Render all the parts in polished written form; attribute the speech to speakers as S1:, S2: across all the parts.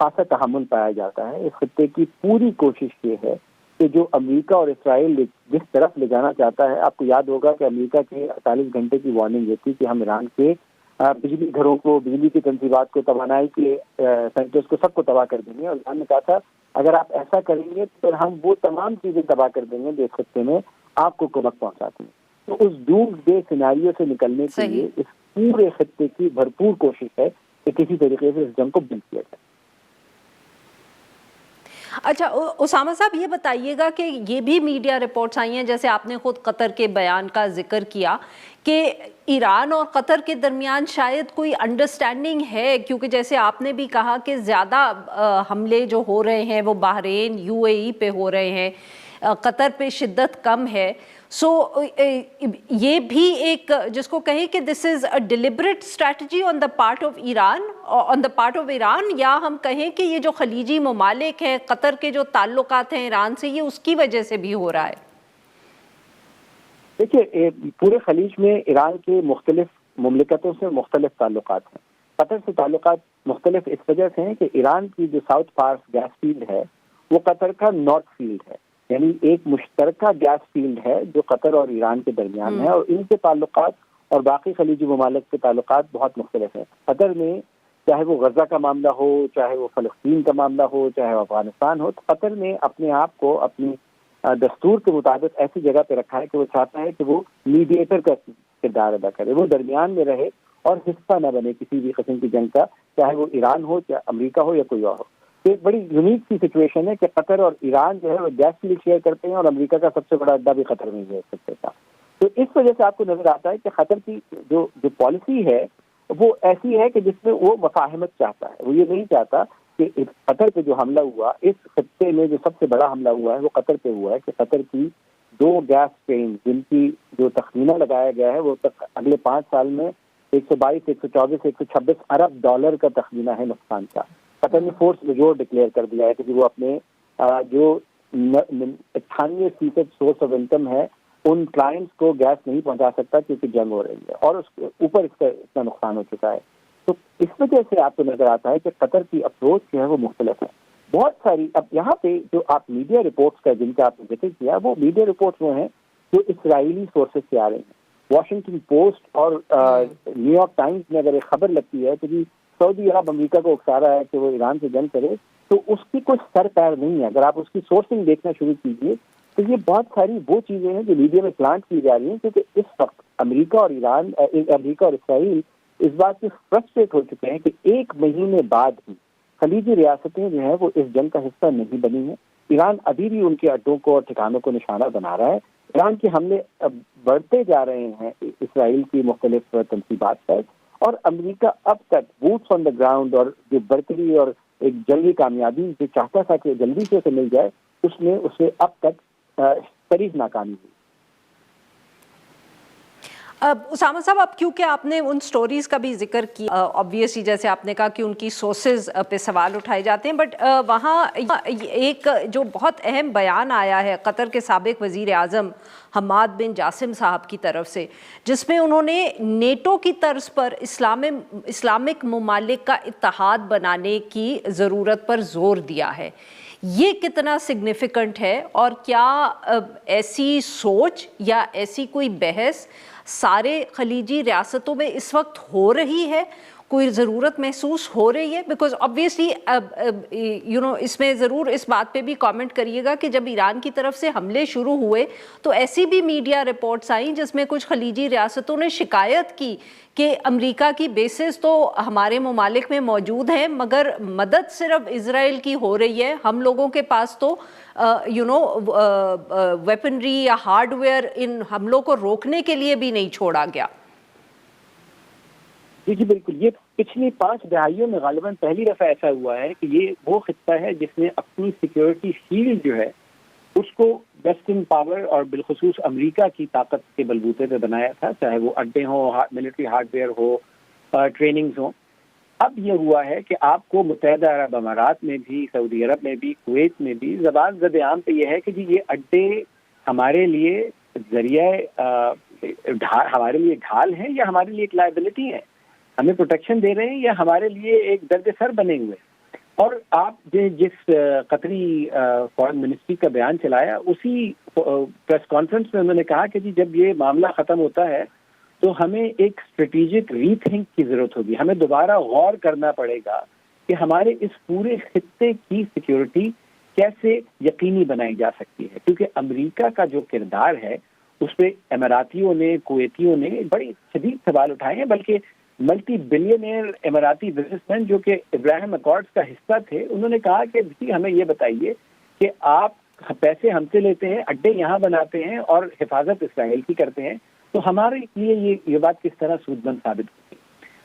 S1: خاصا تحمل پایا جاتا ہے. اس خطے کی پوری کوشش یہ ہے کہ جو امریکہ اور اسرائیل جس طرف لے جانا چاہتا ہے، آپ کو یاد ہوگا کہ امریکہ کے 48 گھنٹے کی وارننگ یہ تھی کہ ہم ایران کے بجلی گھروں کو، بجلی کی تنصیبات کو، توانائی کے سینٹرز کو، سب کو تباہ کر دیں گے. اور ایران نے کہا تھا اگر آپ ایسا کریں گے تو پھر ہم وہ تمام چیزیں تباہ کر دیں گے جو اس خطے میں آپ کو کمک پہنچاتی ہیں. تو اس ڈوم ڈے سیناریو سے نکلنے کے لیے اس پورے خطے کی بھرپور کوشش ہے کہ کسی طریقے سے اس جنگ کو بند کیا جائے.
S2: اچھا اسامہ صاحب، یہ بتائیے گا کہ یہ بھی میڈیا رپورٹس آئی ہیں، جیسے آپ نے خود قطر کے بیان کا ذکر کیا، کہ ایران اور قطر کے درمیان شاید کوئی انڈرسٹینڈنگ ہے، کیونکہ جیسے آپ نے بھی کہا کہ زیادہ حملے جو ہو رہے ہیں وہ بحرین، یو اے ای پہ ہو رہے ہیں، قطر پہ شدت کم ہے. سو یہ بھی ایک جس کو کہیں کہ this is a deliberate strategy on the part of Iran, یا ہم کہیں کہ یہ جو خلیجی ممالک ہیں، قطر کے جو تعلقات ہیں ایران سے، یہ اس کی وجہ سے بھی ہو رہا ہے.
S1: دیکھیے، پورے خلیج میں ایران کے مختلف مملکتوں سے مختلف تعلقات ہیں. قطر سے تعلقات مختلف اس وجہ سے ہیں کہ ایران کی جو ساؤتھ پارس گیس فیلڈ ہے وہ قطر کا نارتھ فیلڈ ہے، یعنی ایک مشترکہ گیس فیلڈ ہے جو قطر اور ایران کے درمیان ہے، اور ان کے تعلقات اور باقی خلیجی ممالک کے تعلقات بہت مختلف ہیں. قطر میں چاہے وہ غزہ کا معاملہ ہو، چاہے وہ فلسطین کا معاملہ ہو، چاہے وہ افغانستان ہو، تو قطر نے اپنے آپ کو اپنی دستور کے مطابق ایسی جگہ پہ رکھا ہے کہ وہ چاہتا ہے کہ وہ میڈیٹر کا کردار ادا کرے، وہ درمیان میں رہے اور حصہ نہ بنے کسی بھی قسم کی جنگ کا، چاہے وہ ایران ہو، چاہے امریکہ ہو یا کوئی اور ہو. ایک بڑی یونیک سی سچویشن ہے کہ قطر اور ایران جو ہے وہ گیس فیلڈ شیئر کرتے ہیں، اور امریکہ کا سب سے بڑا اڈا بھی قطر میں ہے اس خطے کا. تو اس وجہ سے آپ کو نظر آتا ہے کہ قطر کی جو پالیسی ہے وہ ایسی ہے کہ جس میں وہ مفاہمت چاہتا ہے. وہ یہ نہیں چاہتا کہ قطر پہ جو حملہ ہوا، اس خطے میں جو سب سے بڑا حملہ ہوا ہے وہ قطر پہ ہوا ہے، کہ قطر کی 2 گیس ٹرین جن کی جو تخمینہ لگایا گیا ہے وہ اگلے 5 سال میں 122، 124، 126 ارب ڈالر کا تخمینہ ہے نقصان کا. قطر نے فورس میجور ڈکلیئر کر دیا ہے کہ وہ اپنے جو 98% سورس آف انکم ہے ان کلائنٹس کو گیس نہیں پہنچا سکتا کیونکہ جنگ ہو رہی ہے، اور اس کے اوپر اس کا اتنا نقصان ہو چکا ہے. تو اس وجہ سے آپ کو نظر آتا ہے کہ قطر کی اپروچ جو ہے وہ مختلف ہے. بہت ساری اب یہاں پہ جو آپ میڈیا رپورٹس کا جن کا آپ نے ذکر کیا، وہ میڈیا رپورٹس وہ ہیں جو اسرائیلی سورسز سے آ رہے ہیں. واشنگٹن پوسٹ اور نیو یارک ٹائمز میں اگر ایک خبر لگتی ہے کہ جی سعودی عرب امریکہ کو اکسا رہا ہے کہ وہ ایران سے جنگ کرے، تو اس کی کوئی سر پیر نہیں ہے. اگر آپ اس کی سورسنگ دیکھنا شروع کیجیے تو یہ بہت ساری وہ چیزیں ہیں جو میڈیا میں پلانٹ کی جا رہی ہیں، کیونکہ اس وقت امریکہ اور اسرائیل اس بات سے فرسٹریٹ ہو چکے ہیں کہ 1 مہینے بعد ہی خلیجی ریاستیں جو ہیں وہ اس جنگ کا حصہ نہیں بنی ہیں. ایران ابھی بھی ان کے اڈوں کو اور ٹھکانوں کو نشانہ بنا رہا ہے. ایران کے حملے بڑھتے جا رہے ہیں اسرائیل کی مختلف تنصیبات پر، اور امریکہ اب تک بوٹس آن دا گراؤنڈ اور جو برتری اور ایک جنگی کامیابی جو چاہتا تھا کہ جلدی سے اسے مل جائے، اس میں اسے اب تک قریب ناکامی ہوئی.
S2: اسامہ صاحب، اب کیونکہ آپ نے ان سٹوریز کا بھی ذکر کیا، آبویسلی جیسے آپ نے کہا کہ ان کی سورسز پہ سوال اٹھائے جاتے ہیں، بٹ وہاں ایک جو بہت اہم بیان آیا ہے قطر کے سابق وزیر اعظم حماد بن جاسم صاحب کی طرف سے، جس میں انہوں نے نیٹو کی طرز پر اسلامک ممالک کا اتحاد بنانے کی ضرورت پر زور دیا ہے. یہ کتنا سگنیفیکنٹ ہے، اور کیا ایسی سوچ یا ایسی کوئی بحث سارے خلیجی ریاستوں میں اس وقت ہو رہی ہے؟ کوئی ضرورت محسوس ہو رہی ہے؟ بیکاز آبویسلی اس میں ضرور اس بات پہ بھی کامنٹ کریے گا کہ جب ایران کی طرف سے حملے شروع ہوئے تو ایسی بھی میڈیا رپورٹس آئیں جس میں کچھ خلیجی ریاستوں نے شکایت کی کہ امریکہ کی بیسز تو ہمارے ممالک میں موجود ہیں مگر مدد صرف اسرائیل کی ہو رہی ہے، ہم لوگوں کے پاس تو ویپنری یا ہارڈ ویئر ان حملوں کو روکنے کے لیے بھی نہیں چھوڑا گیا.
S1: جی بالکل. یہ پچھلی 5 دہائیوں میں غالباً پہلی دفعہ ایسا ہوا ہے کہ یہ وہ خطہ ہے جس نے اپنی سیکیورٹی شیلڈ جو ہے اس کو ویسٹرن پاور اور بالخصوص امریکہ کی طاقت کے بلبوتے پہ بنایا تھا، چاہے وہ اڈے ہوں، military hard where who, trainings ہوں. اب یہ ہوا ہے کہ آپ کو متحدہ عرب امارات میں بھی، سعودی عرب میں بھی، کویت میں بھی زبان زد عام پہ یہ ہے کہ جی یہ اڈے ہمارے لیے ذریعہ ہمارے لیے ڈھال ہیں یا ہمارے لیے ایک لائبلٹی ہے، ہمیں پروٹیکشن دے رہے ہیں یا ہمارے لیے ایک درد سر بنے ہوئے. اور آپ نے جس قطری فارن منسٹری کا بیان چلایا اسی پریس کانفرنس میں انہوں نے کہا کہ جی جب یہ معاملہ ختم ہوتا ہے تو ہمیں ایک اسٹریٹجک ری تھنک کی ضرورت ہوگی، ہمیں دوبارہ غور کرنا پڑے گا کہ ہمارے اس پورے خطے کی سیکیورٹی کیسے یقینی بنائی جا سکتی ہے، کیونکہ امریکہ کا جو کردار ہے اس پہ اماراتیوں نے کویتیوں نے بڑی شدید سوال اٹھائے ہیں، بلکہ ملٹی بلینئر اماراتی بزنس مین جو کہ ابراہیم اکارڈز کا حصہ تھے انہوں نے کہا کہ جی ہمیں یہ بتائیے کہ آپ پیسے ہم سے لیتے ہیں، اڈے یہاں بناتے ہیں اور حفاظت اسرائیل کی کرتے ہیں، تو ہمارے لیے یہ بات کس طرح سود مند ثابت ہوتی ہے۔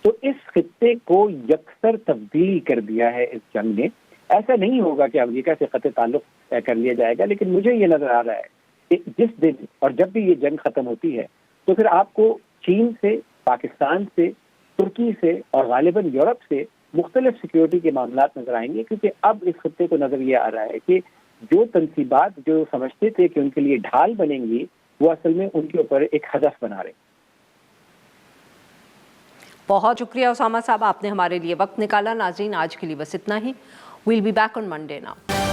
S1: تو اس خطے کو یکسر تبدیل کر دیا ہے اس جنگ نے۔ ایسا نہیں ہوگا کہ امریکہ سے قطع تعلق طے کر لیا جائے گا، لیکن مجھے یہ نظر آ رہا ہے کہ جس دن اور جب بھی یہ جنگ ختم ہوتی ہے تو پھر آپ کو چین سے، پاکستان سے، ترکی سے اور غالباً یورپ سے مختلف سیکیورٹی کے معاملات نظر آئیں گے، کیونکہ اب اس خطے کو نظر یہ آ رہا ہے کہ جو تنصیبات جو سمجھتے تھے کہ ان کے لیے ڈھال بنیں گی وہ اصل میں ان کے اوپر ایک ہدف بنا رہے ہیں۔
S2: بہت شکریہ اسامہ صاحب، آپ نے ہمارے لیے وقت نکالا۔ ناظرین آج کے لیے بس اتنا ہی، we'll be back on Monday now.